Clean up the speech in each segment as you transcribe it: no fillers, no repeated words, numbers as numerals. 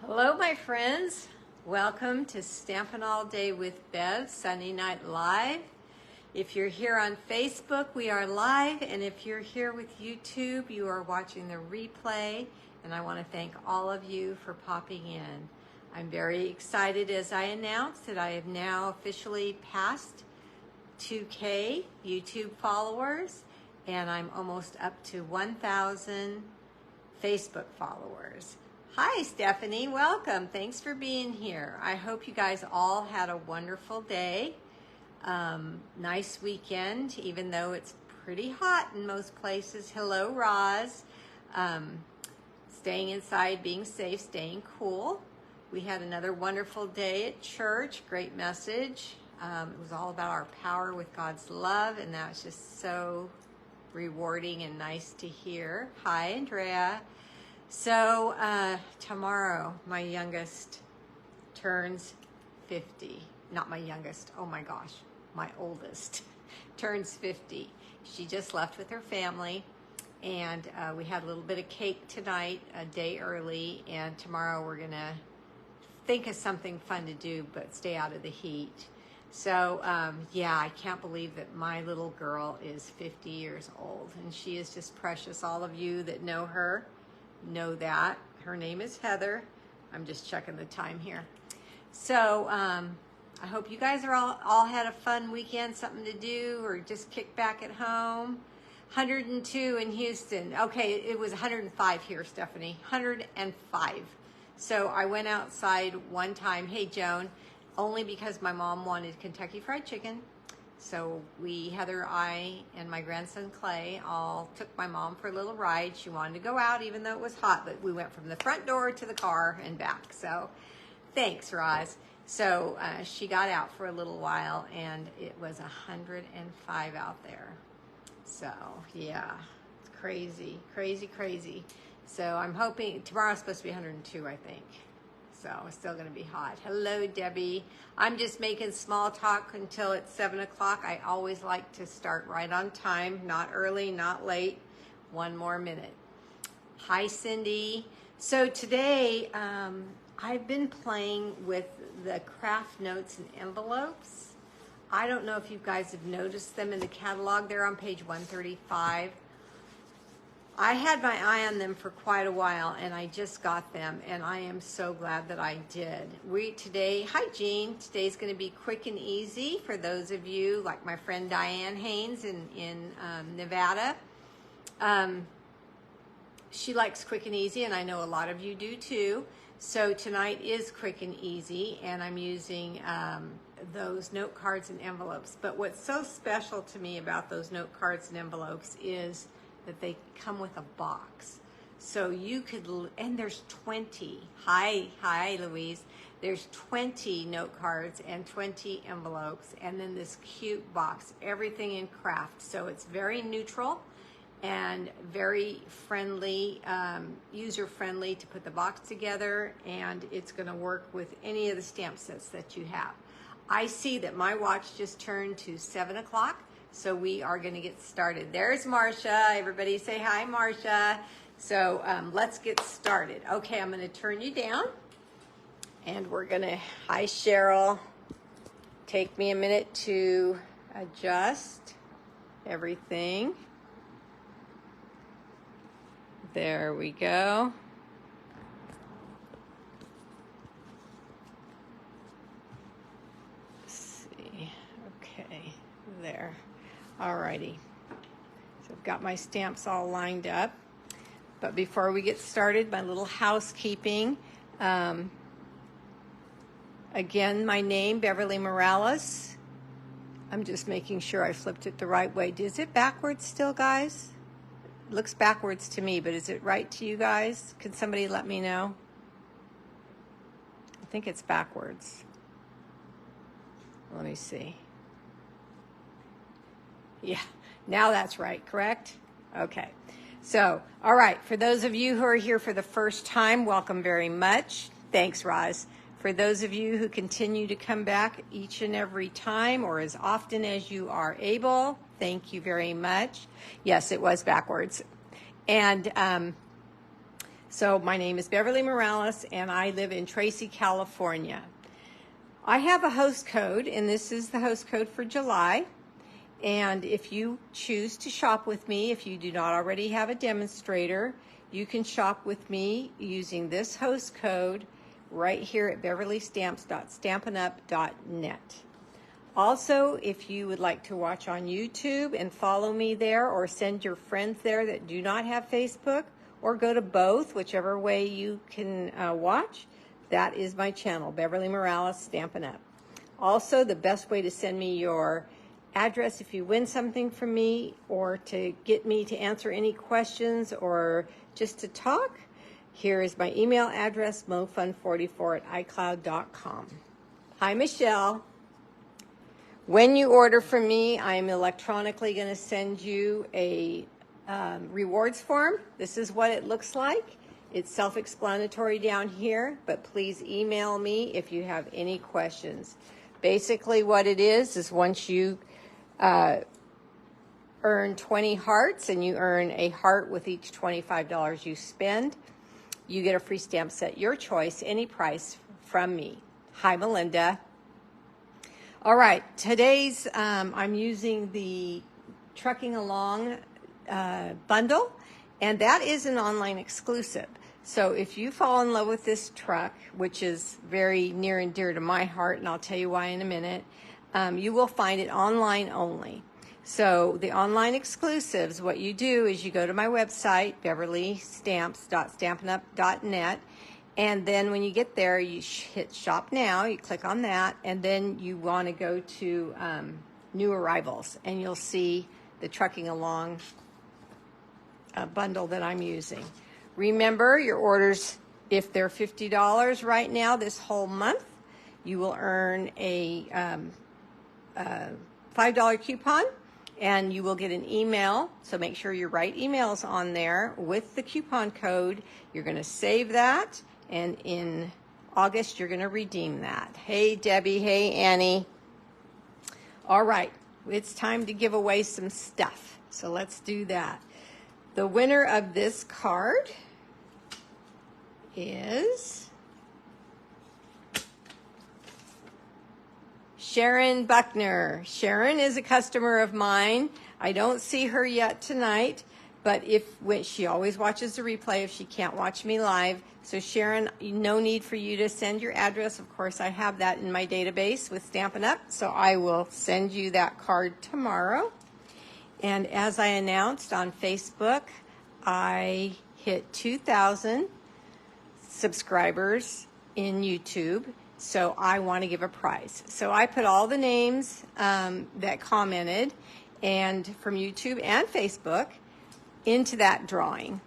Hello, my friends. Welcome to Stampin' All Day with Bev, Sunday Night Live. If you're here on Facebook, we are live, and if you're here with YouTube, you are watching the replay, and I want to thank all of you for popping in. I'm very excited as I announced that I have now officially passed 2K YouTube followers, and I'm almost up to 1,000 Facebook followers. Hi, Stephanie. Welcome. Thanks for being here. I hope you guys all had a wonderful day. Nice weekend, even though it's pretty hot in most places. Hello, Roz. Staying inside, being safe, staying cool. We had another wonderful day at church. Great message. It was all about our power with God's love, and that was just so rewarding and nice to hear. Hi, Andrea. So tomorrow, my youngest turns 50. Not my youngest, oh my gosh, my oldest turns 50. She just left with her family, and we had a little bit of cake tonight, a day early, and tomorrow we're gonna think of something fun to do, but stay out of the heat. So yeah, I can't believe that my little girl is 50 years old, and she is just precious. All of you that know her know that. Her name is Heather. I'm just checking the time here. So I hope you guys are all had a fun weekend, something to do, or just kick back at home. 102 in Houston. Okay, it was 105 here, Stephanie. 105. So I went outside one time. Hey, Joan, only because my mom wanted Kentucky Fried Chicken. So Heather, I, and my grandson Clay all took my mom for a little ride. She wanted to go out even though it was hot, but we went from the front door to the car and back. So thanks, Roz. So she got out for a little while, and it was 105 out there. So yeah, it's crazy, crazy, crazy. So I'm hoping tomorrow's supposed to be 102, I think. So it's still going to be hot. Hello, Debbie. I'm just making small talk until it's 7 o'clock. I always like to start right on time, not early, not late. One more minute. Hi, Cindy. So today, I've been playing with the craft notes and envelopes. I don't know if you guys have noticed them in the catalog. They're on page 135. I had my eye on them for quite a while, and I just got them, and I am so glad that I did. Hi Jean, today's going to be quick and easy for those of you, like my friend Diane Haynes in Nevada. She likes quick and easy, and I know a lot of you do too. So tonight is quick and easy, and I'm using those note cards and envelopes. But what's so special to me about those note cards and envelopes is that they come with a box. So you could, and there's 20. Hi, Louise. There's 20 note cards and 20 envelopes, and then this cute box, everything in craft. So it's very neutral and very friendly, user-friendly to put the box together, and it's gonna work with any of the stamp sets that you have. I see that my watch just turned to 7 o'clock. So we are going to get started. There's Marcia. Everybody say hi, Marcia. So let's get started. Okay, I'm going to turn you down. And we're going to, hi, Cheryl. Take me a minute to adjust everything. There we go. Let's see. Okay, there. Alrighty, so I've got my stamps all lined up, but before we get started, my little housekeeping. Again, my name, Beverlee Morales. I'm just making sure I flipped it the right way. Is it backwards still, guys? It looks backwards to me, but is it right to you guys? Can somebody let me know? I think it's backwards. Let me see. Yeah, now that's right, correct? Okay. So, all right, for those of you who are here for the first time, welcome very much. Thanks, Roz. For those of you who continue to come back each and every time or as often as you are able, thank you very much. Yes, it was backwards. And So my name is Beverlee Morales, and I live in Tracy, California. I have a host code, and this is the host code for July. And if you choose to shop with me, if you do not already have a demonstrator, you can shop with me using this host code right here at beverleystamps.stampinup.net. Also, if you would like to watch on YouTube and follow me there, or send your friends there that do not have Facebook, or go to both, whichever way you can watch, that is my channel, Beverlee Morales Stampin' Up. Also, the best way to send me your address if you win something from me, or to get me to answer any questions, or just to talk, here is my email address, mofun44@icloud.com. Hi, Michelle. When you order from me, I'm electronically going to send you a rewards form. This is what it looks like. It's self-explanatory down here, but please email me if you have any questions. Basically what it is once you earn 20 hearts, and you earn a heart with each $25 you spend, you get a free stamp set, your choice, any price, from me. Hi, Melinda. All right, today's, I'm using the Trucking Along bundle, and that is an online exclusive. So if you fall in love with this truck, which is very near and dear to my heart, and I'll tell you why in a minute, you will find it online only. So the online exclusives, what you do is you go to my website, beverleystamps.stampinup.net, and then when you get there, you hit Shop Now, you click on that, and then you want to go to New Arrivals, and you'll see the Trucking Along bundle that I'm using. Remember, your orders, if they're $50 right now this whole month, you will earn a $5 coupon, and you will get an email. So make sure your right email is on there with the coupon code. You're going to save that, and in August you're going to redeem that. Hey Debbie, hey Annie. All right, it's time to give away some stuff. So let's do that. The winner of this card is Sharon Buckner. Sharon is a customer of mine. I don't see her yet tonight, but when she always watches the replay if she can't watch me live. So Sharon, no need for you to send your address. Of course, I have that in my database with Stampin' Up, so I will send you that card tomorrow. And as I announced on Facebook, I hit 2,000 subscribers in YouTube, so I want to give a prize. So I put all the names that commented, and from YouTube and Facebook, into that drawing.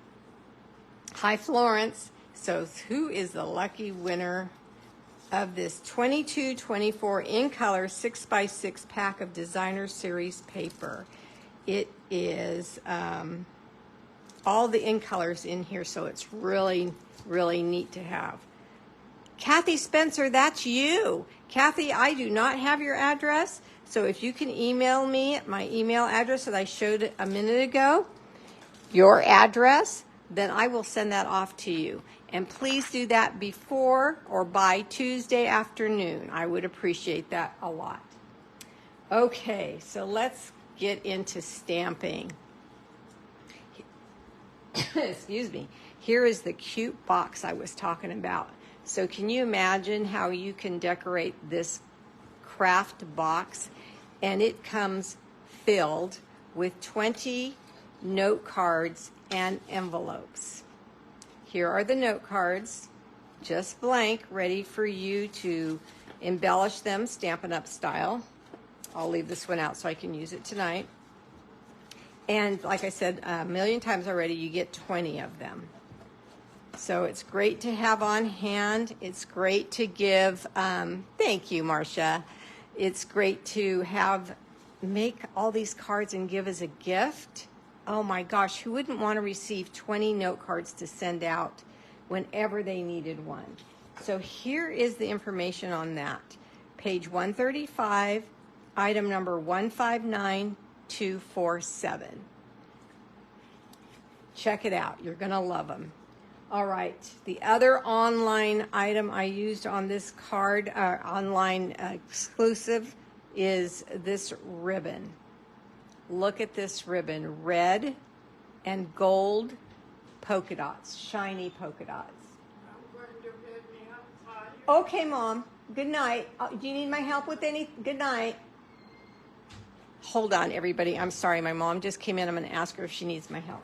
Hi, Florence. So who is the lucky winner of this 22-24 in color 6x6 pack of Designer Series paper? It is all the in colors in here, so it's really, really neat to have. Kathy Spencer, that's you. Kathy, I do not have your address, so if you can email me at my email address that I showed a minute ago, your address, then I will send that off to you. And please do that before or by Tuesday afternoon. I would appreciate that a lot. Okay, so let's get into stamping. Excuse me. Here is the cute box I was talking about. So can you imagine how you can decorate this craft box? And it comes filled with 20 note cards and envelopes. Here are the note cards, just blank, ready for you to embellish them Stampin' Up style. I'll leave this one out so I can use it tonight. And like I said a million times already, you get 20 of them. So it's great to have on hand. It's great to give, thank you, Marcia. It's great to make all these cards and give as a gift. Oh my gosh, who wouldn't want to receive 20 note cards to send out whenever they needed one? So here is the information on that. Page 135, item number 159247. Check it out. You're going to love them. All right, the other online item I used on this card, online exclusive, is this ribbon. Look at this ribbon, red and gold polka dots, shiny polka dots. I'm going to bed me outside. Okay, Mom, good night. Do you need my help with any? Good night. Hold on, everybody. I'm sorry, my mom just came in. I'm going to ask her if she needs my help.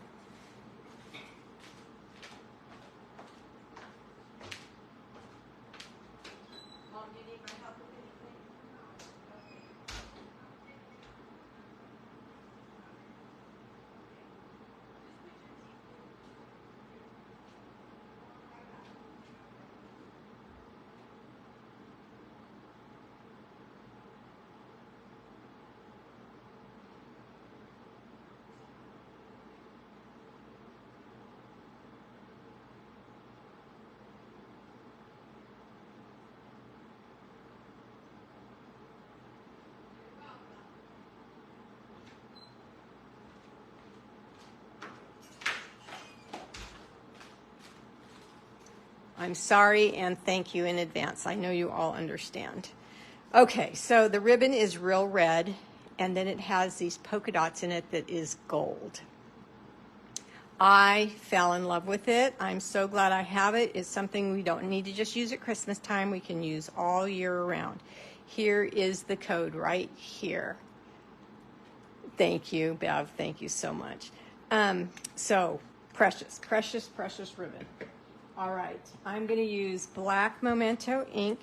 I'm sorry and thank you in advance. I know you all understand. Okay, so the ribbon is real red, and then it has these polka dots in it that is gold. I fell in love with it. I'm so glad I have it. It's something we don't need to just use at Christmas time. We can use all year round. Here is the code right here. Thank you, Bev. Thank you so much. So precious, precious, precious ribbon. All right, I'm going to use black Memento ink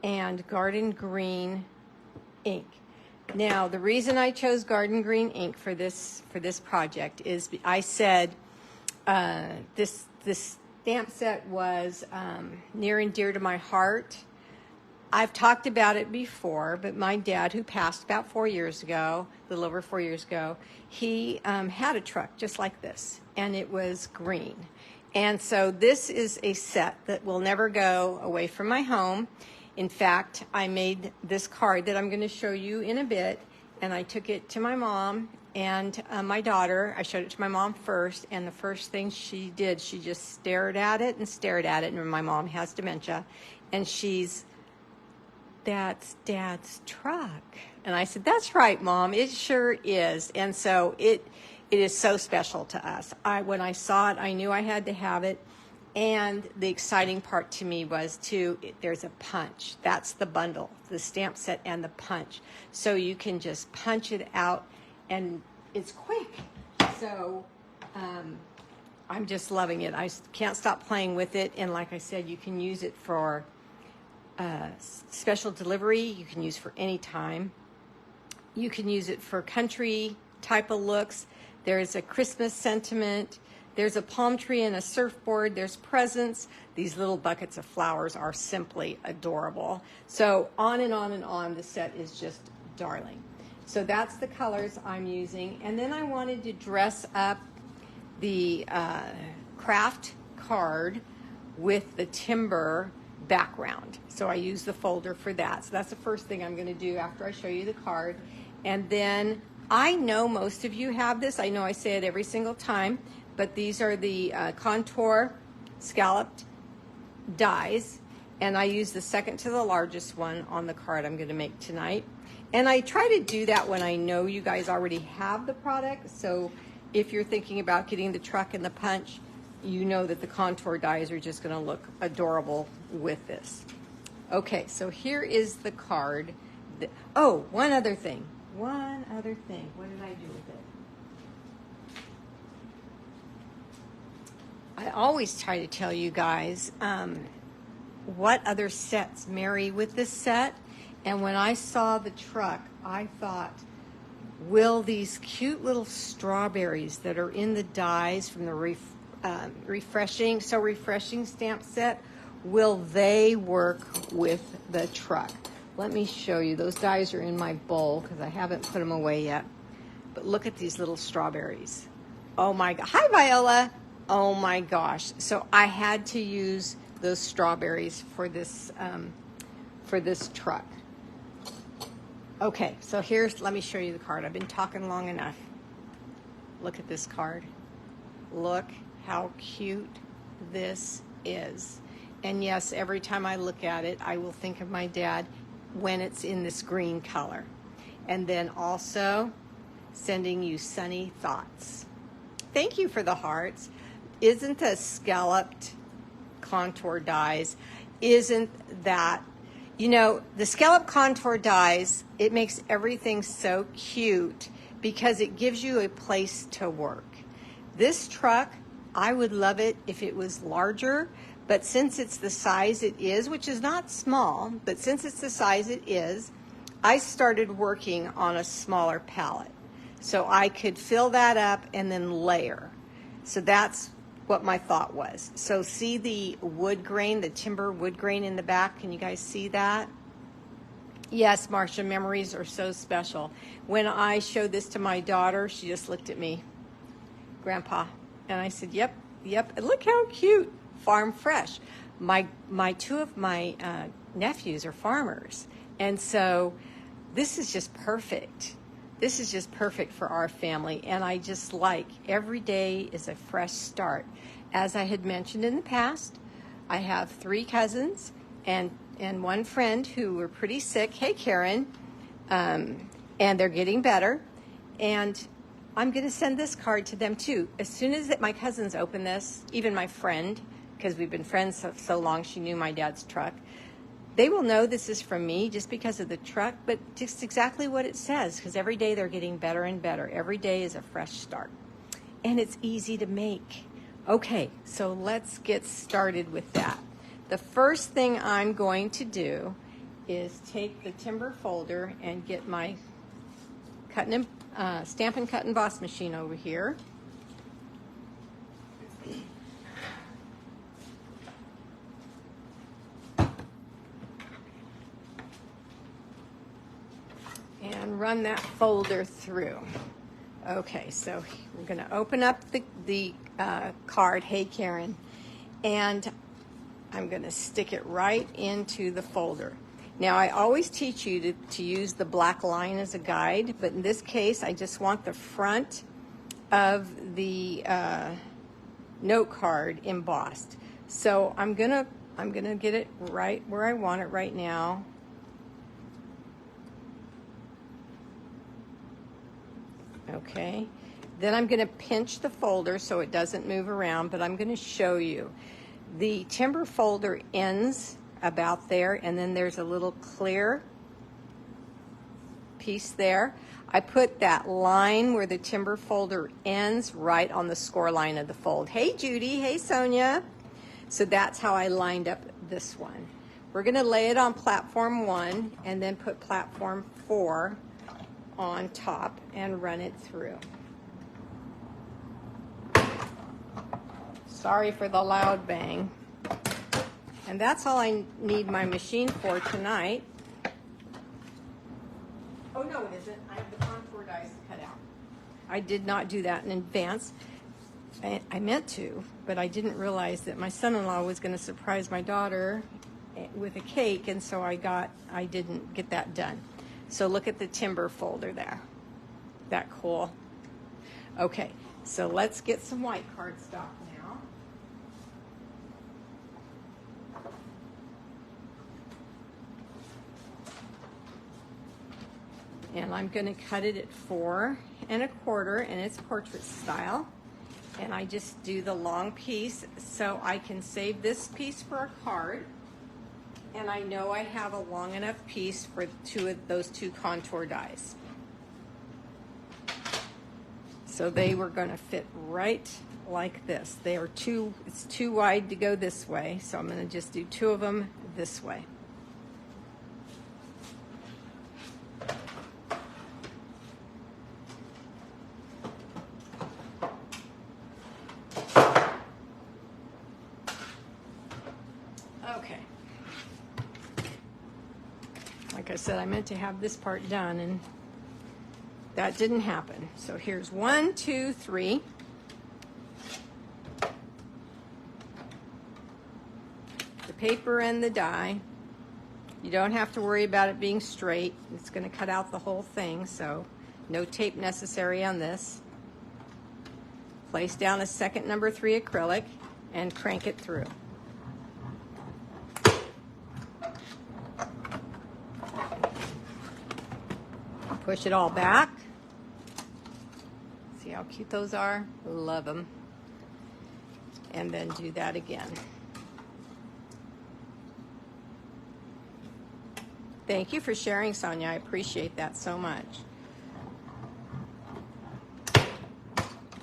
and garden green ink. Now, the reason I chose garden green ink for this project is I said this stamp set was near and dear to my heart. I've talked about it before, but my dad, who passed about 4 years ago, a little over 4 years ago, he had a truck just like this, and it was green. And so this is a set that will never go away from my home. In fact, I made this card that I'm going to show you in a bit, and I took it to my mom and my daughter. I showed it to my mom first, and the first thing she did, she just stared at it, and my mom has dementia, and that's Dad's truck. And I said, that's right, Mom, it sure is. And so it is so special to us. When I saw it, I knew I had to have it. And the exciting part to me was, there's a punch. That's the bundle, the stamp set and the punch. So you can just punch it out, and it's quick. So I'm just loving it. I can't stop playing with it. And like I said, you can use it for special delivery. You can use for any time. You can use it for country type of looks. There's a Christmas sentiment. There's a palm tree and a surfboard. There's presents. These little buckets of flowers are simply adorable. So on and on and on, the set is just darling. So that's the colors I'm using. And then I wanted to dress up the craft card with the timber background. So I use the folder for that. So that's the first thing I'm going to do after I show you the card. And then I know most of you have this. I know I say it every single time, but these are the contour scalloped dies, and I use the second to the largest one on the card I'm going to make tonight. And I try to do that when I know you guys already have the product. So if you're thinking about getting the truck and the punch, you know that the contour dies are just going to look adorable with this. Okay, so here is the card. Oh, one other thing. What did I do with it? I always try to tell you guys what other sets marry with this set. And when I saw the truck, I thought, will these cute little strawberries that are in the dies from the refreshing stamp set, will they work with the truck? Let me show you. Those dies are in my bowl because I haven't put them away yet. But look at these little strawberries. Oh my God. Hi, Viola. Oh my gosh. So I had to use those strawberries for this truck. Okay, so let me show you the card. I've been talking long enough. Look at this card. Look how cute this is. And yes, every time I look at it, I will think of my dad when it's in this green color. And then also sending you sunny thoughts. Thank you for the hearts. Isn't the scalloped contour dies, isn't that, you know, the scallop contour dies, it makes everything so cute because it gives you a place to work. This truck, I would love it if it was larger, but since it's the size it is, which is not small, but since it's the size it is, I started working on a smaller pallet. So I could fill that up and then layer. So that's what my thought was. So see the wood grain, the timber wood grain in the back? Can you guys see that? Yes, Marcia, memories are so special. When I showed this to my daughter, she just looked at me, Grandpa. And I said, yep. And look how cute, farm fresh. Two of my nephews are farmers. And so this is just perfect. This is just perfect for our family, and I just like every day is a fresh start. As I had mentioned in the past, I have 3 cousins and one friend who were pretty sick. Hey, Karen. And they're getting better. And I'm going to send this card to them, too. As soon as my cousins open this, even my friend, because we've been friends so long, she knew my dad's truck. They will know this is from me just because of the truck, but just exactly what it says, because every day they're getting better and better. Every day is a fresh start. And it's easy to make. Okay, so let's get started with that. The first thing I'm going to do is take the timber folder and get my Stamp and Cut and Boss machine over here. And run that folder through. Okay, so we're going to open up the card, Hey Karen, and I'm going to stick it right into the folder. Now, I always teach you to use the black line as a guide, but in this case, I just want the front of the note card embossed. So I'm gonna get it right where I want it right now. Okay, then I'm going to pinch the folder so it doesn't move around, but I'm going to show you. The timber folder ends about there, and then there's a little clear piece there. I put that line where the timber folder ends right on the score line of the fold. Hey Judy, hey Sonia. So that's how I lined up this one. We're going to lay it on platform 1 and then put platform 4 on top and run it through. Sorry for the loud bang. And that's all I need my machine for tonight. Oh no, it isn't. I have the contour dies cut out. I did not do that in advance. I meant to, but I didn't realize that my son-in-law was going to surprise my daughter with a cake, and so I didn't get that done. So look at the timber folder there. That cool? Okay, so let's get some white cardstock now. And I'm going to cut it at 4 1/4, and it's portrait style. And I just do the long piece so I can save this piece for a card. And I know I have a long enough piece for those two contour dies. So they were going to fit right like this. It's too wide to go this way, so I'm going to just do 2 of them this way. Okay. Like I said, I meant to have this part done, and that didn't happen. So here's 1, 2, 3. The paper and the die. You don't have to worry about it being straight. It's going to cut out the whole thing, so no tape necessary on this. Place down a second number 3 acrylic. and crank it through. Push it all back. See how cute those are? Love them. And then do that again. Thank you for sharing, Sonia. I appreciate that so much.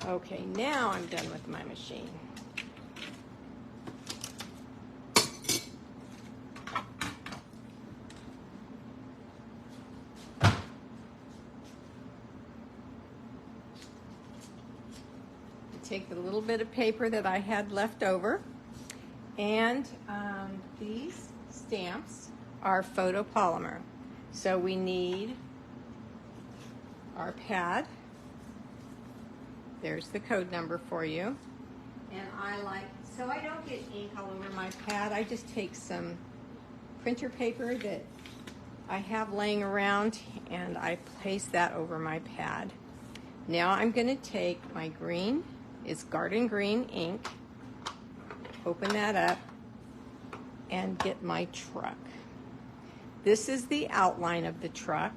Okay, now I'm done with my machine. Take the little bit of paper that I had left over, and these stamps are photopolymer. So we need our pad. There's the code number for you. And so I don't get ink all over my pad, I just take some printer paper that I have laying around and I place that over my pad. Now I'm going to take my green, it's garden green ink, open that up and get my truck. This is the outline of the truck,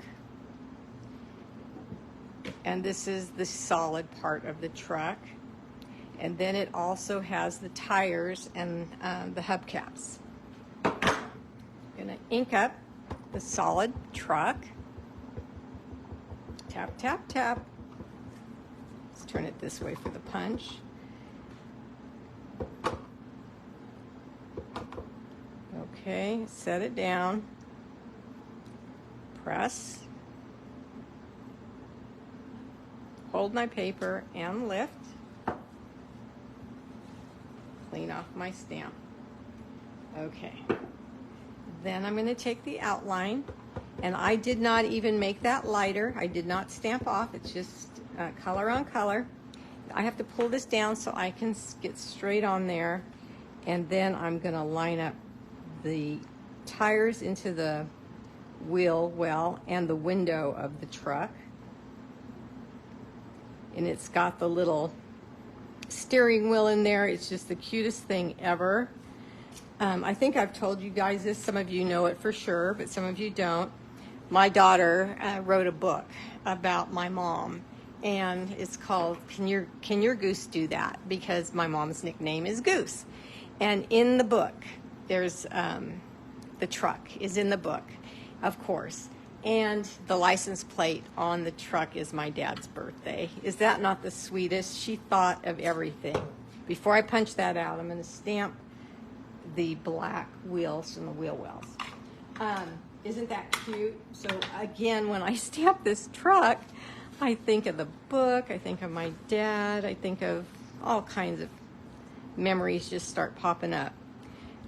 and this is the solid part of the truck, and then it also has the tires and the hubcaps. I'm going to ink up the solid truck. Tap, tap, tap. Let's turn it this way for the punch. Okay, set it down. Press. Hold my paper and lift. Clean off my stamp. Okay. Then I'm going to take the outline, and I did not even make that lighter. I did not stamp off. It's just color on color. I have to pull this down so I can get straight on there, and then I'm going to line up the tires into the wheel well and the window of the truck. And it's got the little steering wheel in there. It's just the cutest thing ever. I think I've told you guys this. Some of you know it for sure, but some of you don't. My daughter wrote a book about my mom, and it's called Can Your Goose Do That? Because my mom's nickname is Goose. And in the book, there's the truck is in the book, of course. And the license plate on the truck is my dad's birthday. Is that not the sweetest? She thought of everything. Before I punch that out, I'm going to stamp the black wheels and the wheel wells. Isn't that cute? So again, when I stamp this truck, I think of the book, I think of my dad, I think of all kinds of memories just start popping up.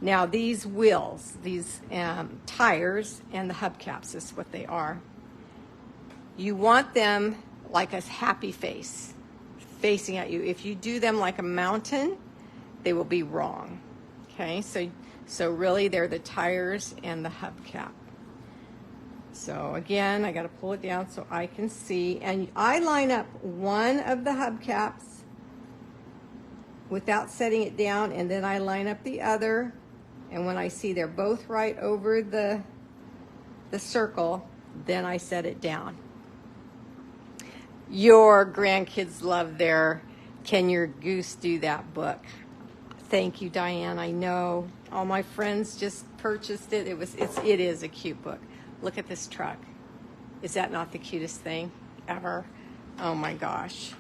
Now these wheels, these tires and the hubcaps is what they are. You want them like a happy face facing at you. If you do them like a mountain, they will be wrong. Okay, so really they're the tires and the hubcap. So again, I got to pull it down so I can see. And I line up one of the hubcaps without setting it down, and then I line up the other. And when I see they're both right over the circle, then I set it down. Your grandkids love their Can Your Goose Do That book. Thank you, Diane. I know all my friends just purchased it. It is a cute book. Look at this truck. Is that not the cutest thing ever? Oh my gosh.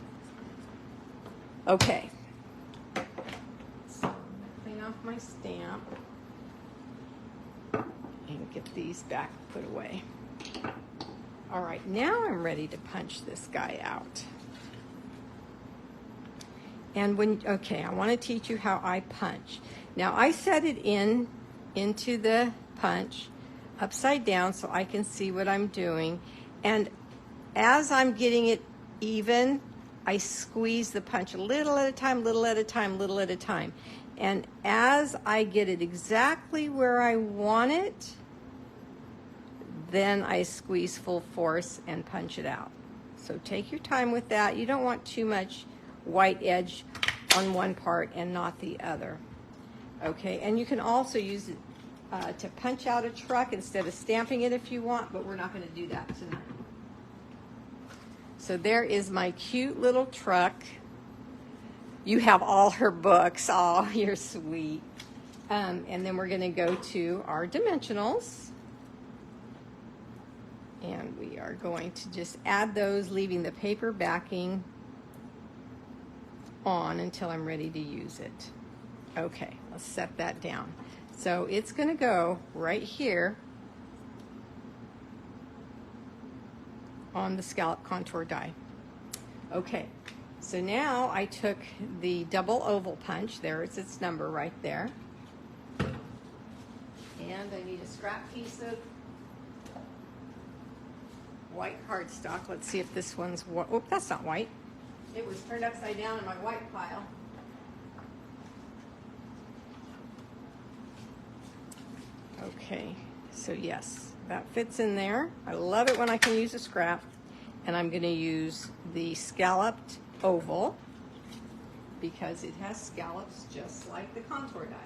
Okay. So clean off my stamp and get these back put away. All right, now I'm ready to punch this guy out. And I want to teach you how I punch. Now I set it into the punch upside down so I can see what I'm doing. And as I'm getting it even, I squeeze the punch a little at a time, little at a time, little at a time. And as I get it exactly where I want it, then I squeeze full force and punch it out. So take your time with that. You don't want too much white edge on one part and not the other. Okay, and you can also use it to punch out a truck instead of stamping it if you want, but we're not going to do that tonight. So there is my cute little truck. You have all her books. Oh, you're sweet. And then we're going to go to our dimensionals. And we are going to just add those, leaving the paper backing on until I'm ready to use it. Okay, let's set that down. So it's going to go right here on the scallop contour die. Okay, so now I took the double oval punch. There's its number right there. And I need a scrap piece of white cardstock. Let's see if this one's white. Oh, that's not white. It was turned upside down in my white pile. Okay, so yes, that fits in there. I love it when I can use a scrap. And I'm going to use the scalloped oval because it has scallops just like the contour die.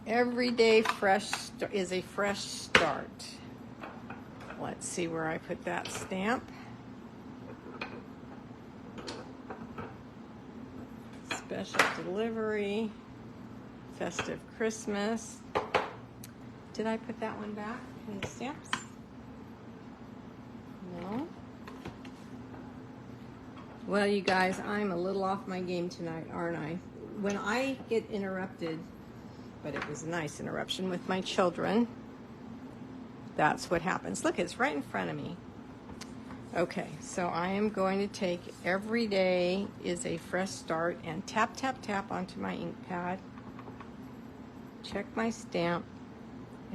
Every day fresh is a fresh start. Let's see where I put that stamp. Special delivery, festive Christmas. Did I put that one back in the stamps? No. Well, you guys, I'm a little off my game tonight, aren't I? When I get interrupted, but it was a nice interruption with my children, that's what happens. Look, it's right in front of me. Okay, so I am going to take every day is a fresh start and tap, tap, tap onto my ink pad. Check my stamp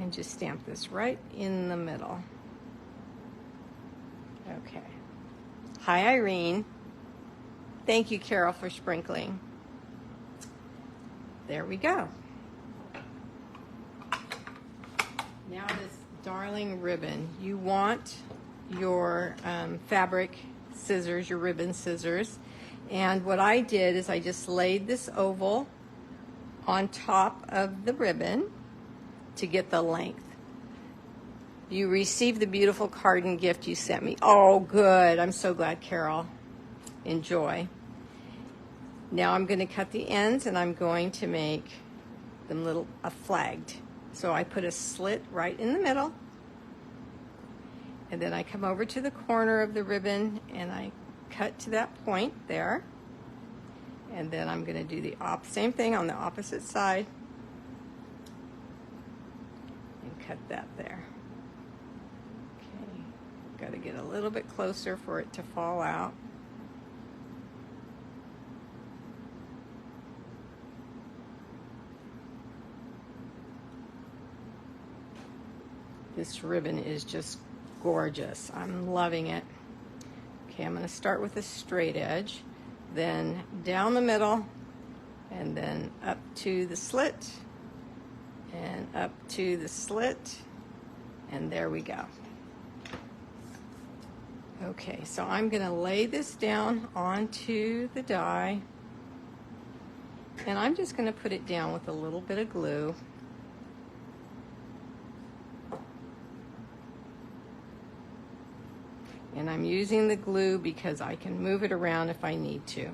and just stamp this right in the middle. Okay. Hi, Irene. Thank you, Carol, for sprinkling. There we go. Now this darling ribbon. You want your fabric scissors, your ribbon scissors. And what I did is I just laid this oval on top of the ribbon to get the length. You received the beautiful card and gift you sent me. Oh, good. I'm so glad, Carol. Enjoy. Now I'm going to cut the ends and I'm going to make them flagged. So I put a slit right in the middle. And then I come over to the corner of the ribbon and I cut to that point there. And then I'm going to do the same thing on the opposite side. And cut that there. Okay, got to get a little bit closer for it to fall out. This ribbon is just gorgeous. I'm loving it. Okay, I'm going to start with a straight edge, then down the middle, and then up to the slit, and up to the slit, and there we go. Okay, so I'm going to lay this down onto the die, and I'm just going to put it down with a little bit of glue. And I'm using the glue because I can move it around if I need to.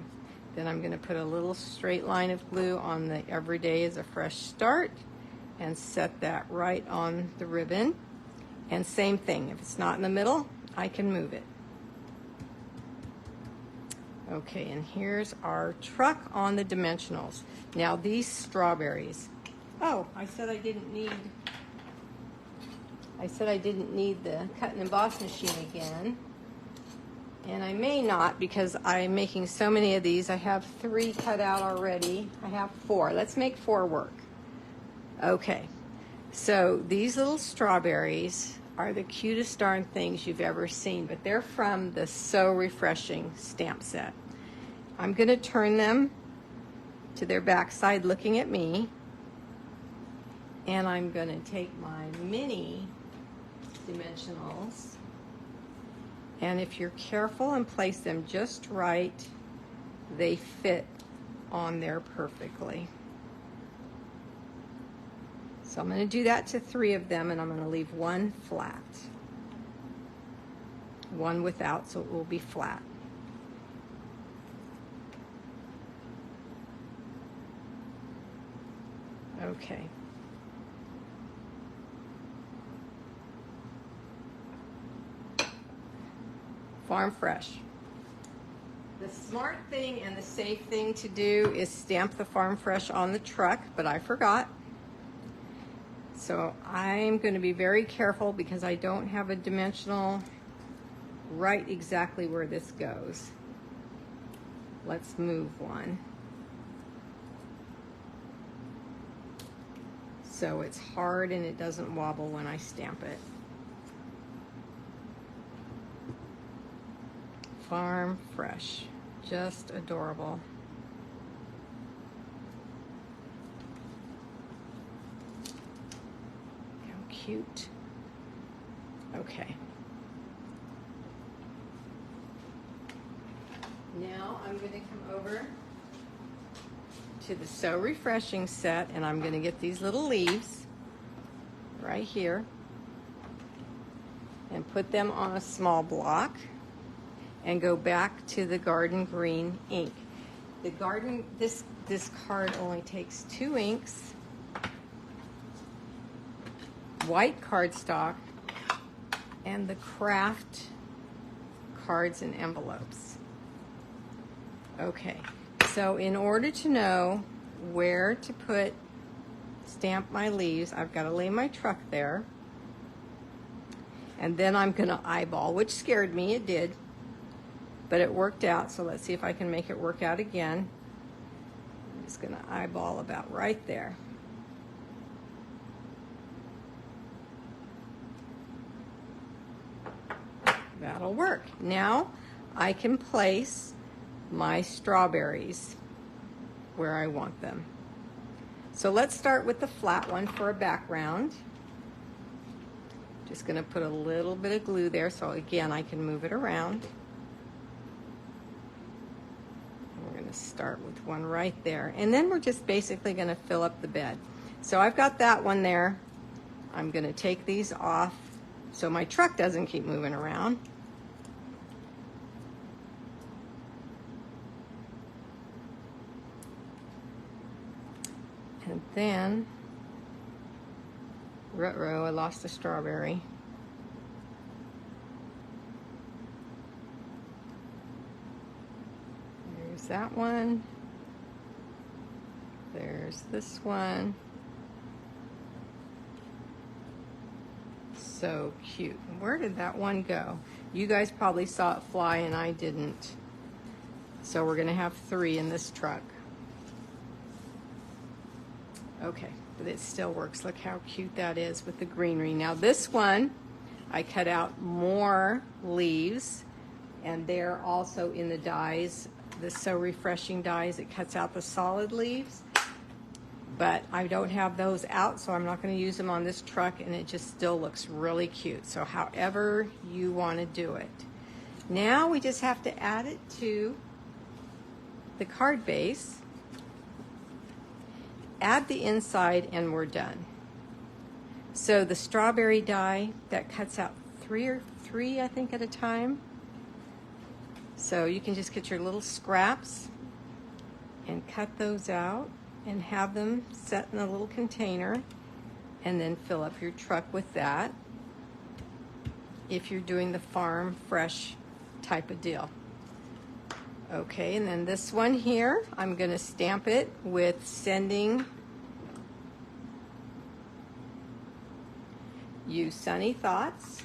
Then I'm going to put a little straight line of glue on the Every Day is a Fresh Start and set that right on the ribbon. And same thing, if it's not in the middle, I can move it. Okay, and here's our truck on the dimensionals. Now these strawberries. Oh, I said I didn't need the cut and emboss machine again. And I may not because I'm making so many of these. I have 3 cut out already. I have 4. Let's make 4 work. Okay, so these little strawberries are the cutest darn things you've ever seen, but they're from the So Refreshing stamp set. I'm going to turn them to their backside looking at me, and I'm going to take my mini dimensionals And if you're careful and place them just right, they fit on there perfectly. So I'm going to do that to 3 of them, and I'm going to leave 1 flat. 1 without, so it will be flat. Okay. Farm Fresh. The smart thing and the safe thing to do is stamp the Farm Fresh on the truck, but I forgot. So I'm going to be very careful because I don't have a dimensional right exactly where this goes. Let's move one. So it's hard and it doesn't wobble when I stamp it. Farm Fresh, just adorable. How cute. Okay. Now I'm going to come over to the So Refreshing set, and I'm going to get these little leaves right here and put them on a small block and go back to the garden green ink. The garden, this card only takes 2 inks, white cardstock, and the craft cards and envelopes. Okay, so in order to know where to stamp my leaves, I've got to lay my truck there, and then I'm going to eyeball, which scared me, it did, but it worked out. So let's see if I can make it work out again. I'm just going to eyeball about right there. That'll work. Now I can place my strawberries where I want them. So let's start with the flat one for a background. Just going to put a little bit of glue there so again I can move it around. We're going to start with one right there, and then we're just basically going to fill up the bed. So I've got that one there. I'm going to take these off so my truck doesn't keep moving around. And then, ruh-roh, I lost a strawberry. There's that one. There's this one. So cute. Where did that one go? You guys probably saw it fly and I didn't. So we're going to have 3 in this truck. Okay, but it still works. Look how cute that is with the greenery. Now this one, I cut out more leaves, and they're also in the dies, the So Refreshing dies. It cuts out the solid leaves, but I don't have those out, so I'm not going to use them on this truck, and it just still looks really cute. So however you want to do it. Now we just have to add it to the card base. Add the inside and we're done. So the strawberry die, that cuts out three I think at a time. So you can just get your little scraps and cut those out and have them set in a little container and then fill up your truck with that if you're doing the farm fresh type of deal. Okay, and then this one here, I'm going to stamp it with sending you sunny thoughts.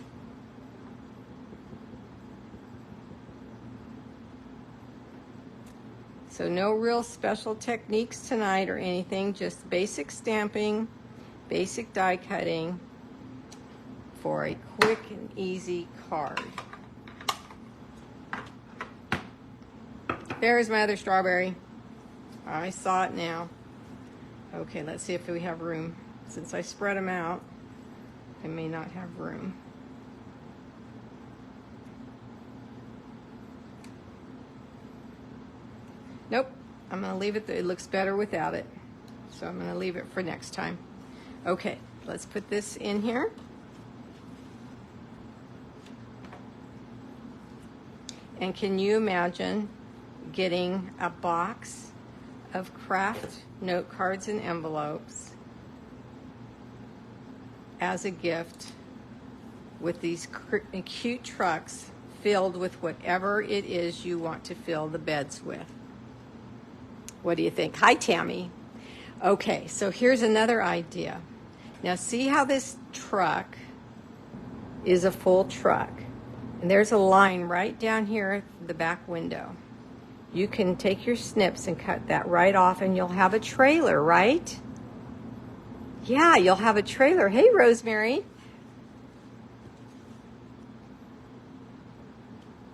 So no real special techniques tonight or anything, just basic stamping, basic die cutting for a quick and easy card. There's my other strawberry. I saw it now. Okay, let's see if we have room. Since I spread them out, I may not have room. I'm going to leave it. It looks better without it. So I'm going to leave it for next time. Okay, let's put this in here. And can you imagine getting a box of craft note cards and envelopes as a gift with these cute trucks filled with whatever it is you want to fill the beds with? What do you think? Hi, Tammy. Okay, so here's another idea. Now see how this truck is a full truck. And there's a line right down here at the back window. You can take your snips and cut that right off and you'll have a trailer, right? Yeah, you'll have a trailer. Hey, Rosemary.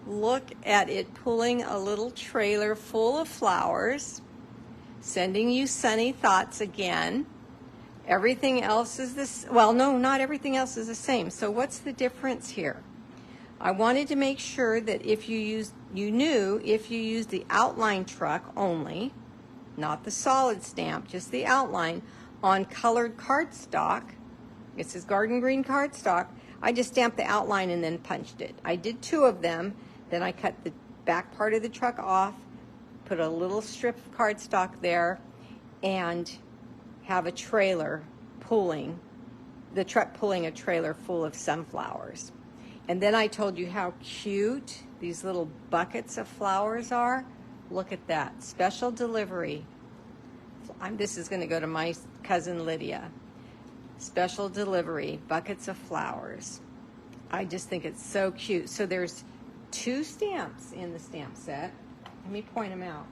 Look at it pulling a little trailer full of flowers, sending you sunny thoughts again. Everything else is this. Well, no, not everything else is the same. So what's the difference here? I wanted to make sure that if you knew if you used the outline truck only, not the solid stamp, just the outline on colored cardstock. This is garden green cardstock. I just stamped the outline and then punched it. I did 2 of them. Then I cut the back part of the truck off, put a little strip of cardstock there, and have a trailer pulling, the truck pulling a trailer full of sunflowers. And then I told you how cute these little buckets of flowers are. Look at that. Special delivery. This is going to go to my cousin Lydia. Special delivery, buckets of flowers. I just think it's so cute. So there's 2 stamps in the stamp set. Let me point them out.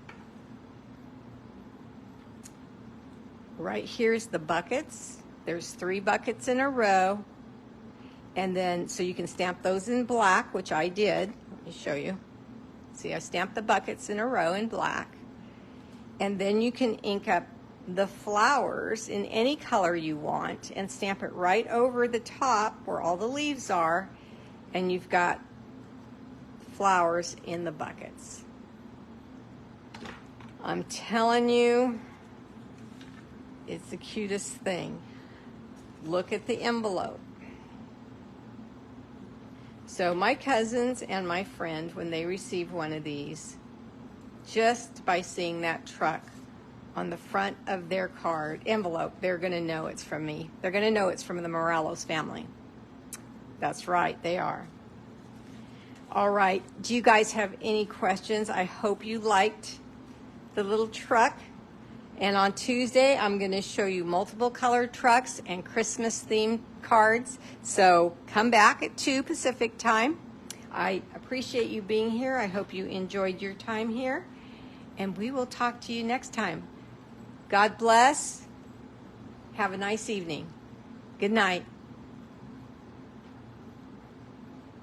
Right here's the buckets. There's 3 buckets in a row. And then, so you can stamp those in black, which I did. Let me show you. See, I stamped the buckets in a row in black. And then you can ink up the flowers in any color you want and stamp it right over the top where all the leaves are. And you've got flowers in the buckets. I'm telling you, it's the cutest thing. Look at the envelope. So my cousins and my friend, when they receive one of these, just by seeing that truck on the front of their card envelope, they're going to know it's from me. They're going to know it's from the Morellos family. That's right, they are. All right, do you guys have any questions? I hope you liked the little truck. And on Tuesday, I'm going to show you multiple colored trucks and Christmas themed cards. So come back at 2 Pacific time. I appreciate you being here. I hope you enjoyed your time here. And we will talk to you next time. God bless. Have a nice evening. Good night.